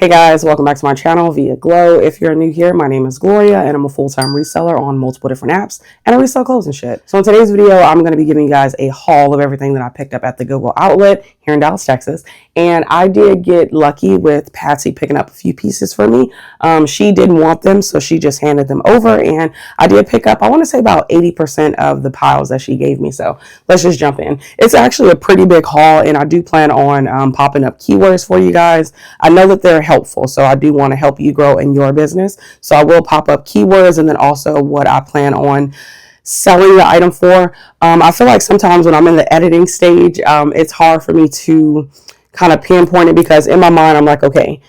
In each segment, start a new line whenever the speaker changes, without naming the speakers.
Hey guys, welcome back to my channel via Glow. If you're new here, my name is Gloria and I'm a full-time reseller on multiple different apps and I resell clothes and shit. So in today's video, I'm going to be giving you guys a haul of everything that I picked up at the Goodwill outlet here in Dallas, Texas. And I did get lucky with Patsy picking up a few pieces for me. She didn't want them, so she just handed them over and I did pick up, I want to say about 80% of the piles that she gave me. So let's just jump in. It's actually a pretty big haul and I do plan on popping up keywords for you guys. I know that they're helpful, so I do want to help you grow in your business. So I will pop up keywords and then also what I plan on selling the item for. I feel like sometimes when I'm in the editing stage, it's hard for me to kind of pinpoint it because in my mind I'm like, okay,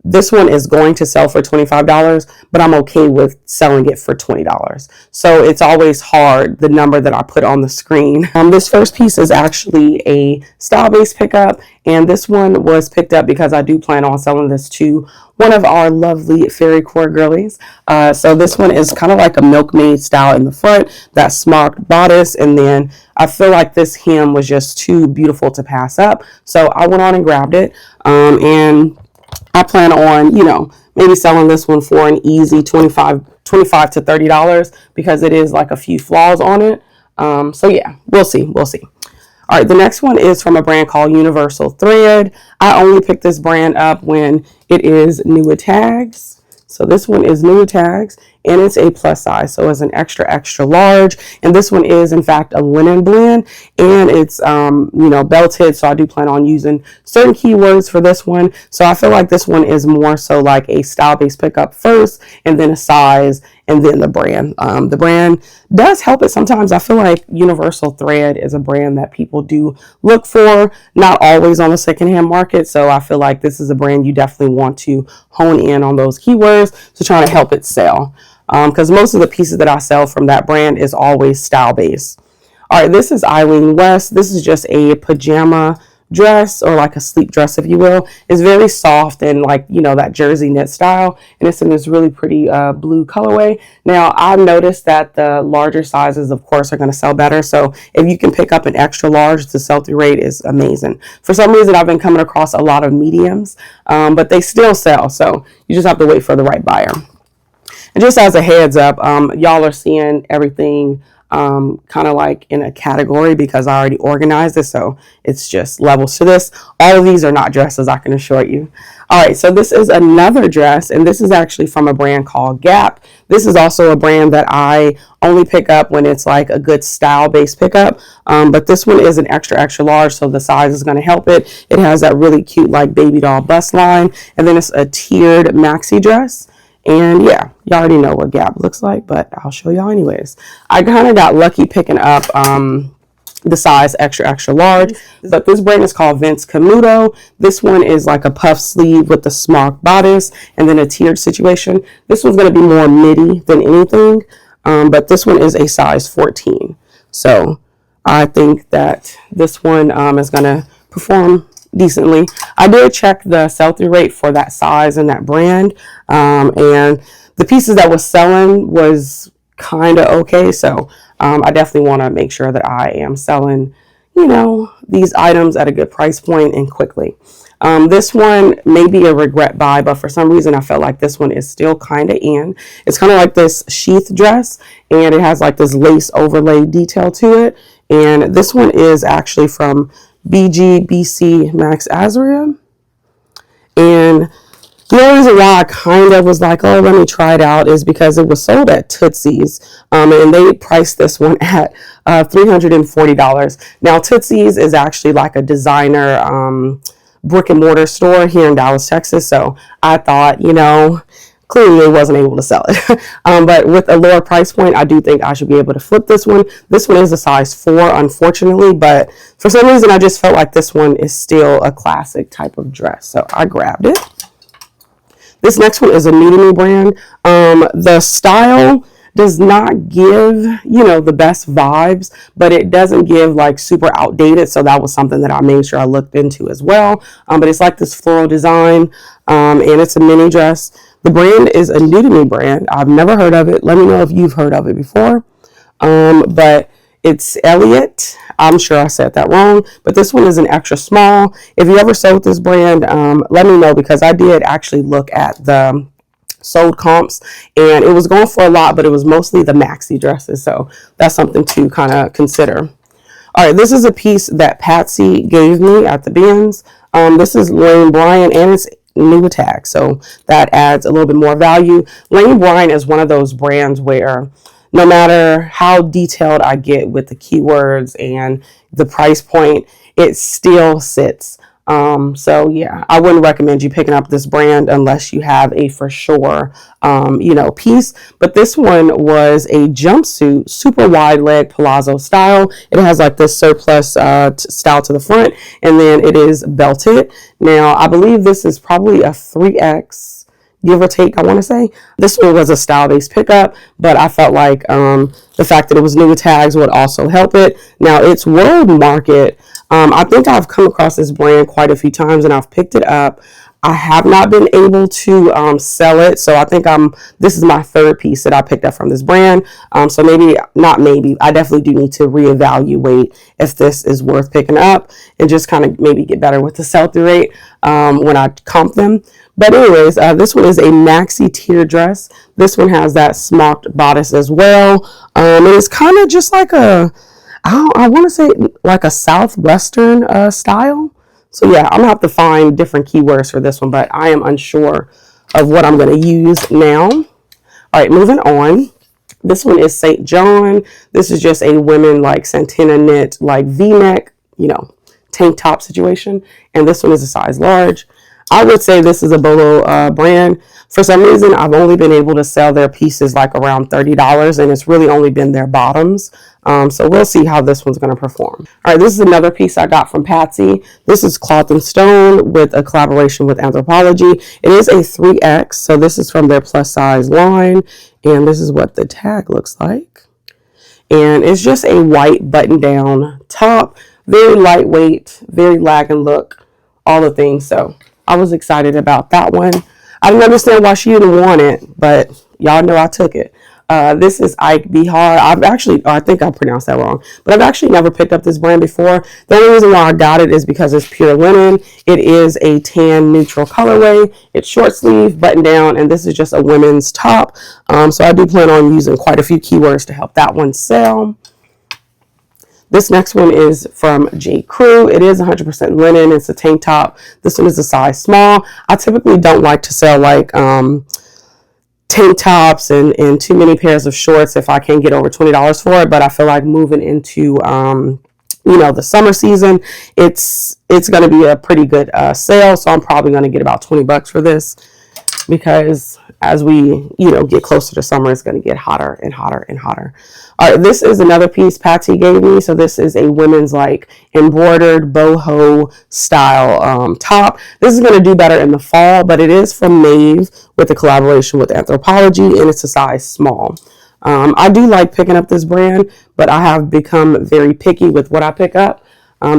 this one is going to sell for $25, but I'm okay with selling it for $20. So it's always hard, the number that I put on the screen. This first piece is actually a style-based pickup, and this one was picked up because I do plan on selling this to one of our lovely fairy core girlies. So this one is kind of like a milkmaid style in the front, that smocked bodice, and then I feel like this hem was just too beautiful to pass up. So I went on and grabbed it, and I plan on, maybe selling this one for an easy $25 to $30 because it is like a few flaws on it. So yeah, we'll see. All right, the next one is from a brand called Universal Thread. I only picked this brand up when it is new with tags. So this one is new with tags and it's a plus size. So it's an extra large. And this one is in fact a linen blend and it's, belted. So I do plan on using certain keywords for this one. So I feel like this one is more so like a style-based pickup first and then a size and then the brand. The brand does help it sometimes. I feel like Universal Thread is a brand that people do look for, not always on the secondhand market. So I feel like this is a brand you definitely want to hone in on those keywords to try to help it sell. Because most of the pieces that I sell from that brand is always style-based. All right, this is Eileen West. This is just a pajama dress or like a sleep dress, if you will. It's very soft and like, that jersey knit style. And it's in this really pretty blue colorway. Now, I've noticed that the larger sizes, of course, are going to sell better. So if you can pick up an extra large, the sell-through rate is amazing. For some reason, I've been coming across a lot of mediums, but they still sell. So you just have to wait for the right buyer. And just as a heads up, y'all are seeing everything kind of like in a category because I already organized it. So it's just levels to this. All of these are not dresses, I can assure you. All right, so this is another dress, and this is actually from a brand called Gap. This is also a brand that I only pick up when it's like a good style-based pickup. But this one is an extra large, so the size is going to help it. It has that really cute like baby doll bust line, and then it's a tiered maxi dress. And yeah, y'all already know what Gap looks like, but I'll show y'all anyways. I kind of got lucky picking up the size extra large, but this brand is called Vince Camuto. This one is like a puff sleeve with the smock bodice and then a tiered situation. This one's going to be more midi than anything, but this one is a size 14. So I think that this one is going to perform decently. I did check the sell-through rate for that size and that brand, and the pieces that was selling was kind of okay. So I definitely want to make sure that I am selling, these items at a good price point and quickly. This one may be a regret buy, but for some reason I felt like this one is still kind of in. It's kind of like this sheath dress, and it has like this lace overlay detail to it. And this one is actually from BGBC Max Azria. And the only reason why I kind of was like, oh, let me try it out is because it was sold at Tootsie's. And they priced this one at $340. Now, Tootsie's is actually like a designer brick and mortar store here in Dallas, Texas. So I thought, clearly wasn't able to sell it. But with a lower price point, I do think I should be able to flip this one. This one is a size 4, unfortunately, but for some reason, I just felt like this one is still a classic type of dress. So I grabbed it. This next one is a new to me brand. The style does not give, the best vibes, but it doesn't give like super outdated. So that was something that I made sure I looked into as well. But it's like this floral design, and it's a mini dress. The brand is a new to me brand. I've never heard of it. Let me know if you've heard of it before. But It's Elliot. I'm sure I said that wrong, but this one is an extra small. If you ever sold this brand, let me know, because I did actually look at the sold comps and it was going for a lot, but it was mostly the maxi dresses. So that's something to kind of consider. All right, this is a piece that Patsy gave me at the bins. This is Lane Bryant, and it's new with tag, so that adds a little bit more value. Lane Bryant is one of those brands where no matter how detailed I get with the keywords and the price point, it still sits. So yeah, I wouldn't recommend you picking up this brand unless you have a for sure, piece. But this one was a jumpsuit, super wide leg palazzo style. It has like this surplus style to the front, and then it is belted. Now, I believe this is probably a 3X, give or take, I want to say. This one was a style-based pickup, but I felt like the fact that it was new with tags would also help it. Now, it's World Market. I think I've come across this brand quite a few times, and I've picked it up. I have not been able to sell it, so I think this is my third piece that I picked up from this brand. So I definitely do need to reevaluate if this is worth picking up and just kind of maybe get better with the sell-through rate when I comp them. But anyways, this one is a maxi tier dress. This one has that smocked bodice as well. It is kind of just like I want to say like a Southwestern style. So yeah, I'm going to have to find different keywords for this one, but I am unsure of what I'm going to use now. All right, moving on. This one is St. John. This is just a women like Santana knit, like V-neck, tank top situation. And this one is a size large. I would say this is a boho brand. For some reason, I've only been able to sell their pieces like around $30, and it's really only been their bottoms. So we'll see how this one's going to perform. All right, this is another piece I got from Patsy. This is Cloth and Stone with a collaboration with 𝕃𝕀ℕ𝕂. It is a 3X, so this is from their plus size line, and this is what the tag looks like. And it's just a white button-down top, very lightweight, very lagging look, all the things. So I was excited about that one. I didn't understand why she didn't want it, but y'all know I took it. This is 𝕃𝕀ℕ𝕂. I think I pronounced that wrong, but I've actually never picked up this brand before. The only reason why I got it is because it's pure linen. It is a tan neutral colorway. It's short sleeve, button down, and this is just a women's top. So I do plan on using quite a few keywords to help that one sell. This next one is from J. Crew. It is 100% linen. It's a tank top. This one is a size small. I typically don't like to sell like tank tops and too many pairs of shorts if I can get over $20 for it. But I feel like moving into the summer season, it's going to be a pretty good sale. So I'm probably going to get about $20 for this, because as we get closer to summer, it's going to get hotter and hotter and hotter. All right, this is another piece Patsy gave me. So this is a women's like embroidered boho style top. This is going to do better in the fall, but it is from Maeve with a collaboration with 𝕃𝕃𝕂, and it's a size small. I do like picking up this brand, but I have become very picky with what I pick up.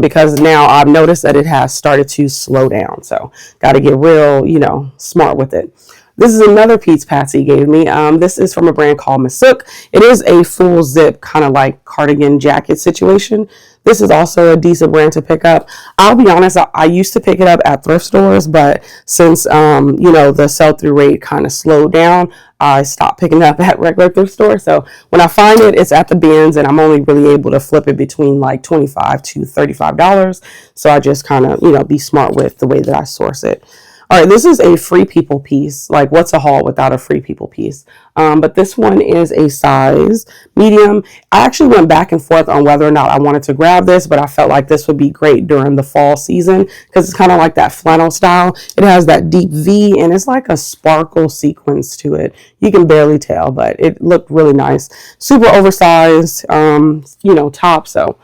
Because now I've noticed that it has started to slow down. So got to get real, smart with it. This is another piece Patsy gave me. This is from a brand called Misook. It is a full zip kind of like cardigan jacket situation. This is also a decent brand to pick up. I'll be honest, I used to pick it up at thrift stores, but since, the sell-through rate kind of slowed down, I stopped picking up at regular thrift stores. So when I find it, it's at the bins, and I'm only really able to flip it between like $25 to $35. So I just kind of, be smart with the way that I source it. All right, this is a Free People piece. Like, what's a haul without a Free People piece? But this one is a size medium. I actually went back and forth on whether or not I wanted to grab this, but I felt like this would be great during the fall season because it's kind of like that flannel style. It has that deep V, and it's like a sparkle sequence to it. You can barely tell, but it looked really nice. Super oversized, top, so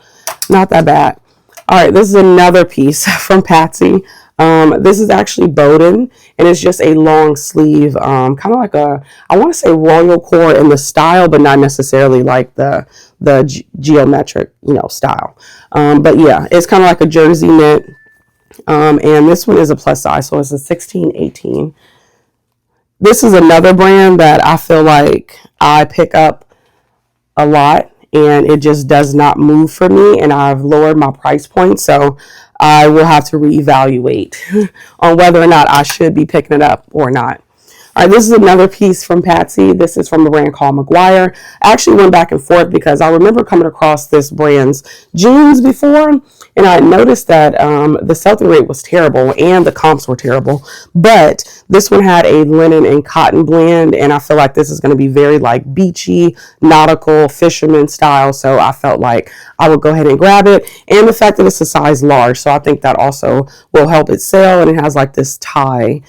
not that bad. All right, this is another piece from Patsy. This is actually Bowden, and it's just a long sleeve, kind of like I want to say royal core in the style, but not necessarily like the geometric, style. But yeah, it's kind of like a jersey knit. And this one is a plus size, so it's a 16-18. This is another brand that I feel like I pick up a lot, and it just does not move for me, and I've lowered my price point, so I will have to reevaluate on whether or not I should be picking it up or not. All right, this is another piece from Patsy. This is from a brand called McGuire. I actually went back and forth because I remember coming across this brand's jeans before, and I noticed that the sell-through rate was terrible and the comps were terrible. But this one had a linen and cotton blend, and I feel like this is going to be very like beachy, nautical, fisherman style. So I felt like I would go ahead and grab it. And the fact that it's a size large, so I think that also will help it sell. And it has like this tie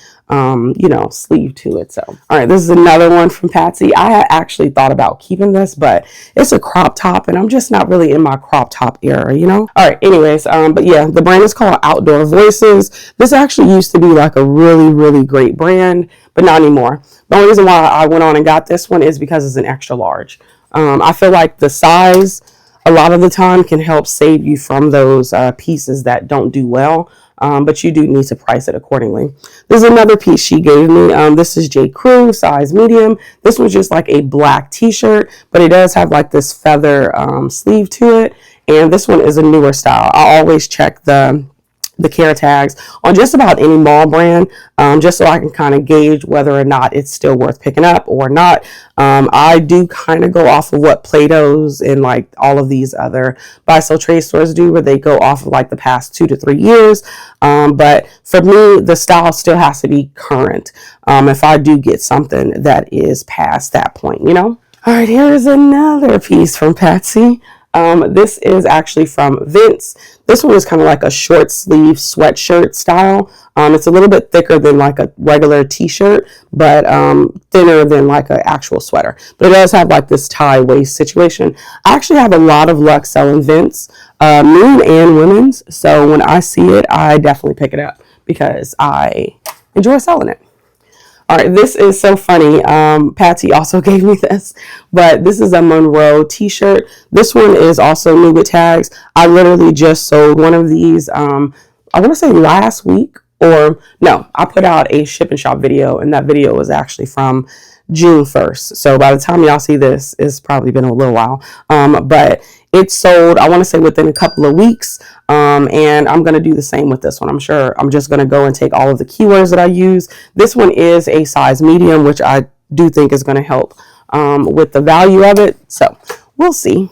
sleeve to it. So, all right, this is another one from Patsy. I had actually thought about keeping this, but it's a crop top and I'm just not really in my crop top era, All right, anyways, but yeah, the brand is called Outdoor Voices. This actually used to be like a really, really great brand, but not anymore. The only reason why I went on and got this one is because it's an extra large. I feel like the size a lot of the time can help save you from those pieces that don't do well. But you do need to price it accordingly. There's another piece she gave me. This is J. Crew, size medium. This was just like a black t-shirt, but it does have like this feather sleeve to it. And this one is a newer style. I always check the care tags on just about any mall brand, just so I can kind of gauge whether or not it's still worth picking up or not. I do kind of go off of what Plato's and like all of these other buy-sell trade stores do, where they go off of like the past 2 to 3 years. But for me, the style still has to be current if I do get something that is past that point, All right, here's another piece from Patsy. This is actually from Vince. This one is kind of like a short sleeve sweatshirt style. It's a little bit thicker than like a regular t-shirt, but thinner than like an actual sweater. But it does have like this tie waist situation. I actually have a lot of luck selling Vince, men and women's. So when I see it, I definitely pick it up because I enjoy selling it. All right, this is so funny. Patsy also gave me this, but this is a Monroe t-shirt. This one is also new with tags. I literally just sold one of these, I want to say last week, or no, I put out a ship and shop video, and that video was actually from June 1st. So by the time y'all see this, it's probably been a little while. But it sold, I want to say within a couple of weeks. And I'm going to do the same with this one. I'm sure I'm just going to go and take all of the keywords that I use. This one is a size medium, which I do think is going to help with the value of it. So we'll see.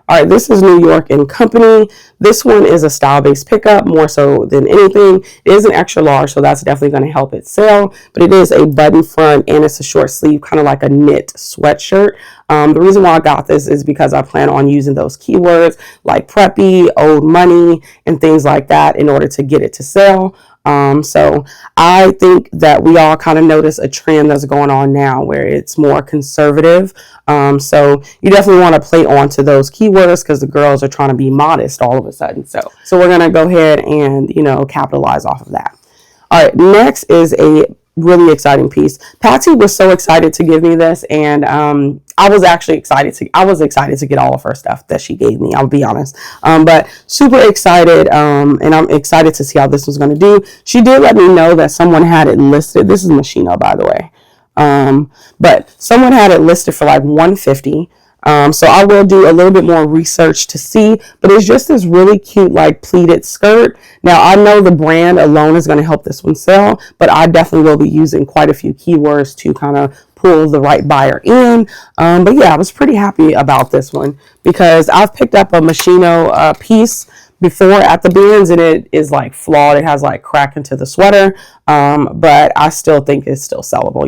All right, this is New York & Company. This one is a style-based pickup more so than anything. It is an extra large, so that's definitely going to help it sell. But it is a button front and it's a short sleeve, kind of like a knit sweatshirt. The reason why I got this is because I plan on using those keywords like preppy, old money, and things like that in order to get it to sell. So I think that we all kind of notice a trend that's going on now where it's more conservative. So you definitely want to play onto those keywords because the girls are trying to be modest all of a sudden. So we're going to go ahead and, capitalize off of that. All right, next is a really exciting piece. Patsy was so excited to give me this, and I was excited to get all of her stuff that she gave me, I'll be honest. But super excited, and I'm excited to see how this was going to do. She did let me know that someone had it listed. This is Machino, by the way. But someone had it listed for like $150. So I will do a little bit more research to see, but it's just this really cute like pleated skirt. Now I know the brand alone is going to help this one sell, but I definitely will be using quite a few keywords to kind of pull the right buyer in. But yeah, I was pretty happy about this one because I've picked up a Machino piece before at the bins, and it is like flawed. It has like crack into the sweater, but I still think it's still sellable,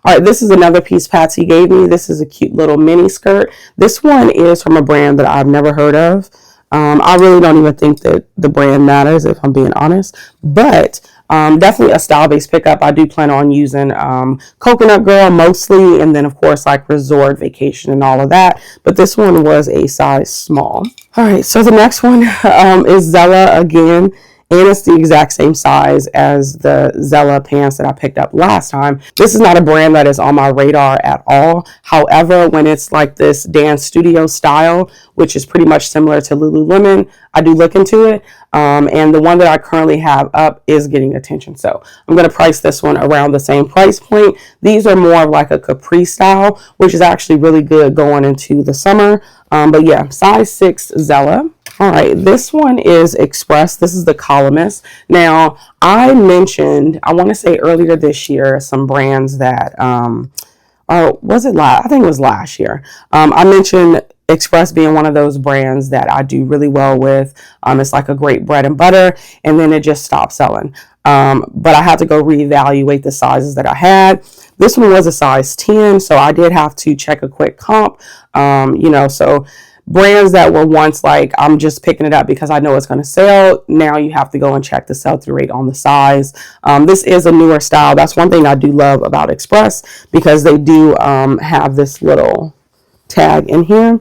All right, this is another piece Patsy gave me. This is a cute little mini skirt. This one is from a brand that I've never heard of. I really don't even think that the brand matters, if I'm being honest, but definitely a style-based pickup. I do plan on using Coconut Girl mostly, and then of course like Resort, Vacation, and all of that, but this one was a size small. All right, so the next one is Zella again. and it's the exact same size as the Zella pants that I picked up last time. This is not a brand that is on my radar at all. However, when it's like this dance studio style, which is pretty much similar to Lululemon, I do look into it. And the one that I currently have up is getting attention. So I'm going to price this one around the same price point. These are more of like a capri style, which is actually really good going into the summer. But yeah, size 6 Zella. All right, this one is Express. This is the columnist. Now, I mentioned, I want to say earlier this year, some brands that, or was it last? I think it was last year. I mentioned Express being one of those brands that I do really well with. It's like a great bread and butter, and then it just stopped selling. But I had to go reevaluate the sizes that I had. This one was a size 10, so I did have to check a quick comp, so brands that were once like, I'm just picking it up because I know it's going to sell. Now you have to go and check the sell-through rate on the size. This is a newer style. That's one thing I do love about Express, because they do have this little tag in here.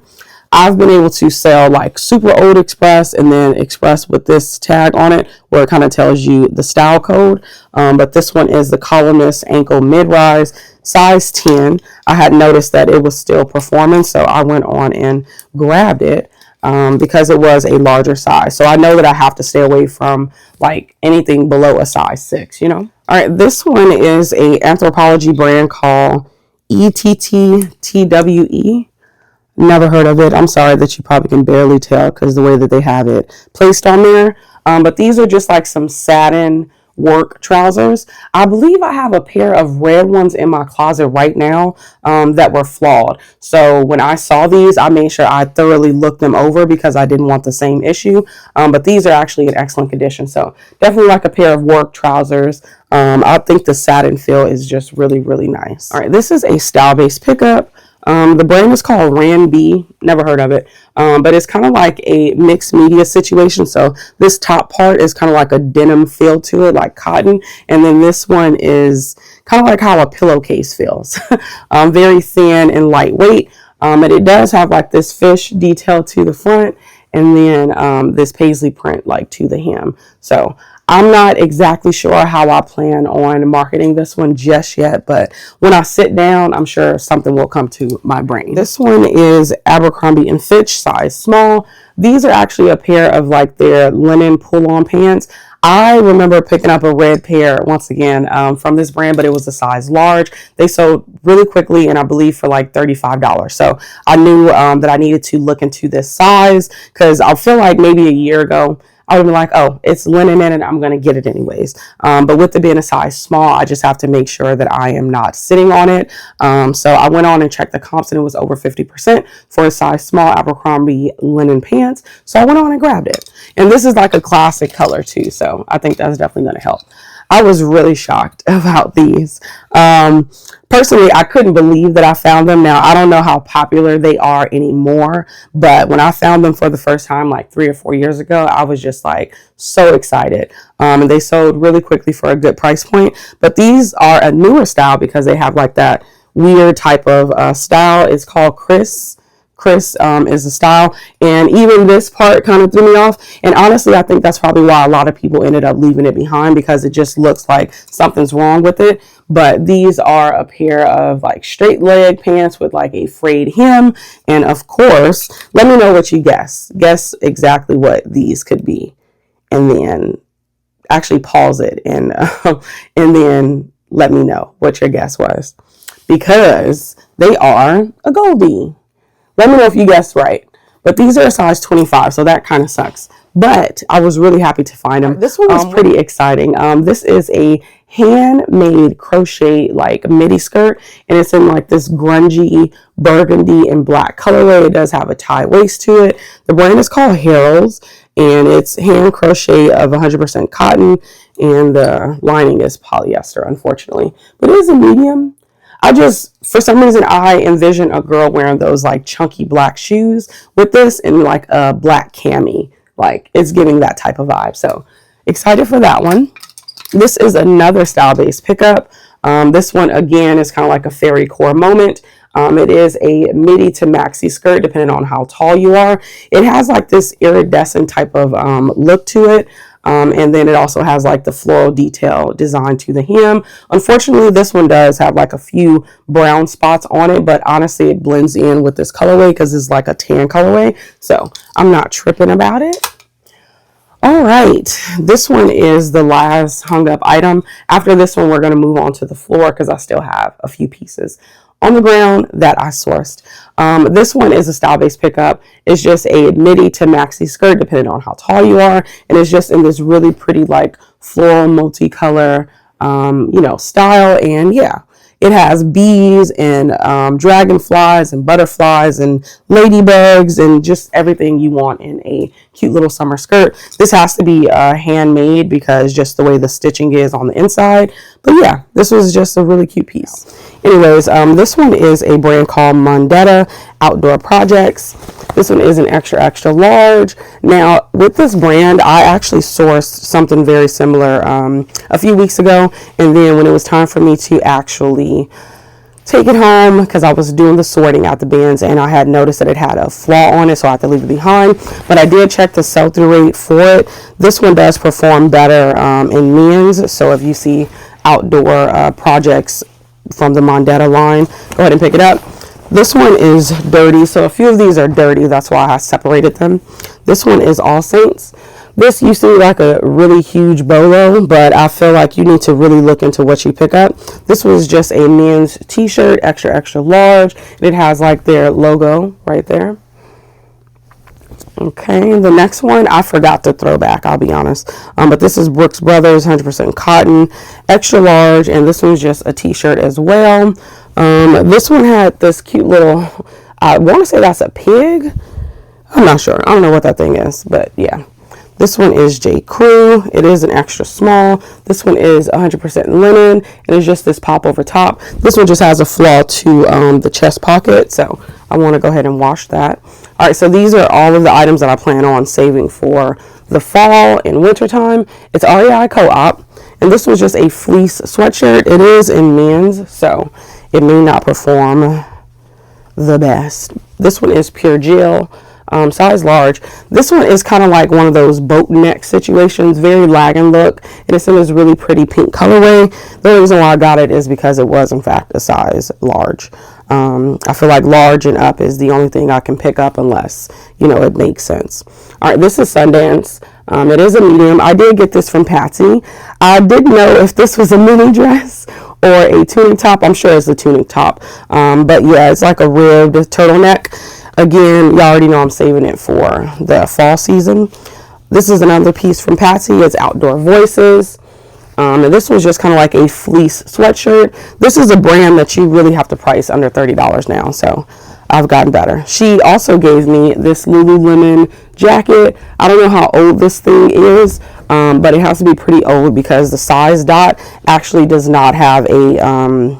I've been able to sell like super old Express and then Express with this tag on it where it kind of tells you the style code. But this one is the columnist ankle mid-rise, size 10. I had noticed that it was still performing, so I went on and grabbed it because it was a larger size. So I know that I have to stay away from like anything below a size 6, All right, this one is a Anthropologie brand called 𝕃𝕀ℕ𝕂𝕊. Never heard of it. I'm sorry that you probably can barely tell because the way that they have it placed on there. But these are just like some satin work trousers. I believe I have a pair of red ones in my closet right now that were flawed. So when I saw these, I made sure I thoroughly looked them over because I didn't want the same issue. But these are actually in excellent condition. So definitely like a pair of work trousers. I think the satin feel is just really, really nice. All right, this is a style-based pickup. The brand is called Handmade. Never heard of it. But it's kind of like a mixed media situation. So this top part is kind of like a denim feel to it, like cotton. And then this one is kind of like how a pillowcase feels. Very thin and lightweight. And it does have like this fish detail to the front, and then this paisley print like to the hem. So I'm not exactly sure how I plan on marketing this one just yet, but when I sit down, I'm sure something will come to my brain. This one is Abercrombie & Fitch, size small. These are actually a pair of like their linen pull-on pants. I remember picking up a red pair once again from this brand, but it was a size large. They sold really quickly, and I believe for like $35. So I knew that I needed to look into this size because I feel like maybe a year ago, I would be like, oh, it's linen in it, I'm going to get it anyways. But with it being a size small, I just have to make sure that I am not sitting on it. So I went on and checked the comps, and it was over 50% for a size small Abercrombie linen pants. So I went on and grabbed it. And this is like a classic color too, so I think that's definitely going to help. I was really shocked about these. Personally, I couldn't believe that I found them. Now, I don't know how popular they are anymore, but when I found them for the first time, like 3 or 4 years ago, I was just like so excited. And they sold really quickly for a good price point. But these are a newer style because they have like that weird type of style. It's called Chris is the style, and even this part kind of threw me off. And honestly, I think that's probably why a lot of people ended up leaving it behind, because it just looks like something's wrong with it. But these are a pair of like straight leg pants with like a frayed hem, and of course, let me know what you guess exactly what these could be, and then actually pause it and then let me know what your guess was, because they are a Goldie. Let me know if you guessed right. But these are a size 25, so that kind of sucks. But I was really happy to find them. This one was pretty exciting. This is a handmade crochet like midi skirt, and it's in like this grungy burgundy and black colorway. It does have a tie waist to it. The brand is called Harold's, and it's hand crochet of 100% cotton, and the lining is polyester, unfortunately. But it is a medium. For some reason, I envision a girl wearing those like chunky black shoes with this and like a black cami. Like, it's giving that type of vibe. So excited for that one. This is another style-based pickup. This one, again, is kind of like a fairy core moment. It is a midi to maxi skirt, depending on how tall you are. It has like this iridescent type of look to it. And then it also has like the floral detail design to the hem. Unfortunately, this one does have like a few brown spots on it, but honestly, it blends in with this colorway because it's like a tan colorway. So I'm not tripping about it. All right, this one is the last hung up item. After this one, we're going to move on to the floor because I still have a few pieces on the ground that I sourced. This one is a style-based pickup. It's just a midi to maxi skirt, depending on how tall you are, and it's just in this really pretty like floral multicolor, style. And yeah, it has bees and dragonflies and butterflies and ladybugs and just everything you want in a cute little summer skirt. This has to be handmade because just the way the stitching is on the inside. But yeah, this was just a really cute piece. Anyways, this one is a brand called Mandetta Outdoor Projects. This one is an extra, extra large. Now, with this brand, I actually sourced something very similar a few weeks ago. And then when it was time for me to actually take it home, because I was doing the sorting out the bins and I had noticed that it had a flaw on it, so I had to leave it behind. But I did check the sell-through rate for it. This one does perform better in men's. So if you see outdoor projects from the Mandetta line, go ahead and pick it up. This one is dirty, so a few of these are dirty. That's why I separated them. This one is All Saints. This used to be like a really huge bolo, but I feel like you need to really look into what you pick up. This was just a men's t-shirt, extra, extra large. It has like their logo right there. Okay, the next one I forgot to throw back, I'll be honest. But this is Brooks Brothers, 100% cotton, extra large, and this one's just a t-shirt as well. This one had this cute little, I want to say that's a pig. I'm not sure. I don't know what that thing is, but yeah. This one is J. Crew. It is an extra small. This one is 100% linen, and it's just this pop over top. This one just has a flaw to the chest pocket, so I want to go ahead and wash that. All right, so these are all of the items that I plan on saving for the fall and winter time. It's REI Co-op, and this was just a fleece sweatshirt. It is in men's, so it may not perform the best. This one is Pure Jill. Size large. This one is kind of like one of those boat neck situations, very lagging look, and it's in this really pretty pink colorway. The only reason why I got it is because it was in fact a size large. I feel like large and up is the only thing I can pick up unless, it makes sense. All right, this is Sundance. It is a medium. I did get this from Patsy. I didn't know if this was a mini dress or a tunic top. I'm sure it's a tunic top. But yeah, it's like a ribbed turtleneck. Again, y'all already know I'm saving it for the fall season. This is another piece from Patsy. It's Outdoor Voices. And this was just kind of like a fleece sweatshirt. This is a brand that you really have to price under $30 now. So I've gotten better. She also gave me this Lululemon jacket. I don't know how old this thing is, but it has to be pretty old because the size dot actually does not have a,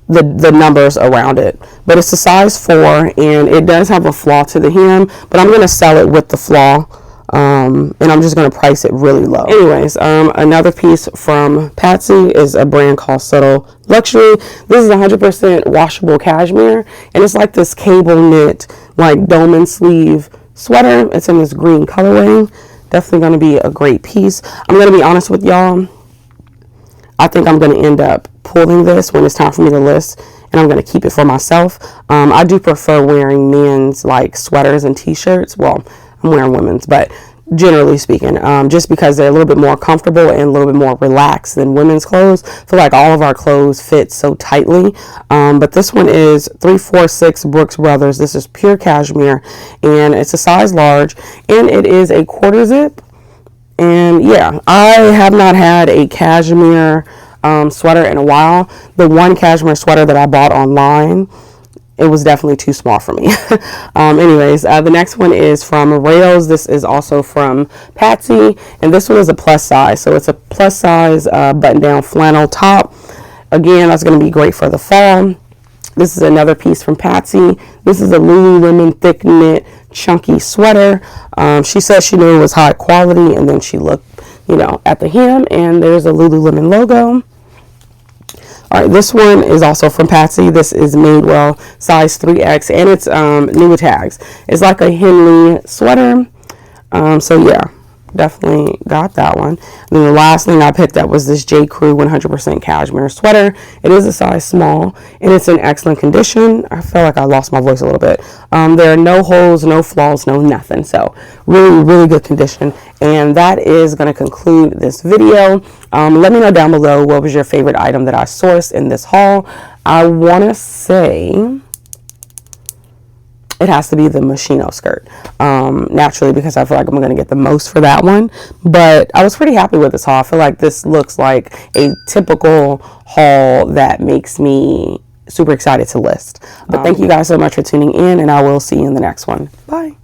the numbers around it, but it's a size 4 and it does have a flaw to the hem, but I'm going to sell it with the flaw, and I'm just going to price it really low. Anyways, another piece from Patsy is a brand called Subtle Luxury. This is 100% washable cashmere, and it's like this cable knit, like dome sleeve sweater. It's in this green colorway. Definitely going to be a great piece. I'm going to be honest with y'all. I think I'm going to end up pulling this when it's time for me to list, and I'm going to keep it for myself. I do prefer wearing men's like sweaters and t-shirts. Well, I'm wearing women's, but generally speaking, just because they're a little bit more comfortable and a little bit more relaxed than women's clothes. I feel like all of our clothes fit so tightly. But this one is 346 Brooks Brothers. This is pure cashmere, and it's a size large, and it is a quarter zip. And yeah, I have not had a cashmere sweater in a while. The one cashmere sweater that I bought online, it was definitely too small for me. Anyways, the next one is from Rails. This is also from Patsy, and this one is a plus size. So it's a plus size button-down flannel top. Again, that's going to be great for the fall. This is another piece from Patsy. This is a Lululemon thick knit chunky sweater. She said she knew it was high quality, and then she looked, at the hem, and there's a Lululemon logo. All right, this one is also from Patsy. This is Madewell, size 3X, and it's new with tags. It's like a Henley sweater. So yeah, definitely got that one. And then the last thing I picked up was this J. Crew 100% cashmere sweater. It is a size small, and it's in excellent condition. I feel like I lost my voice a little bit. There are no holes, no flaws, no nothing. So really, really good condition. And that is going to conclude this video. Let me know down below what was your favorite item that I sourced in this haul. I want to say it has to be the Moschino skirt, naturally, because I feel like I'm going to get the most for that one. But I was pretty happy with this haul. I feel like this looks like a typical haul that makes me super excited to list. But thank you guys so much for tuning in, and I will see you in the next one. Bye.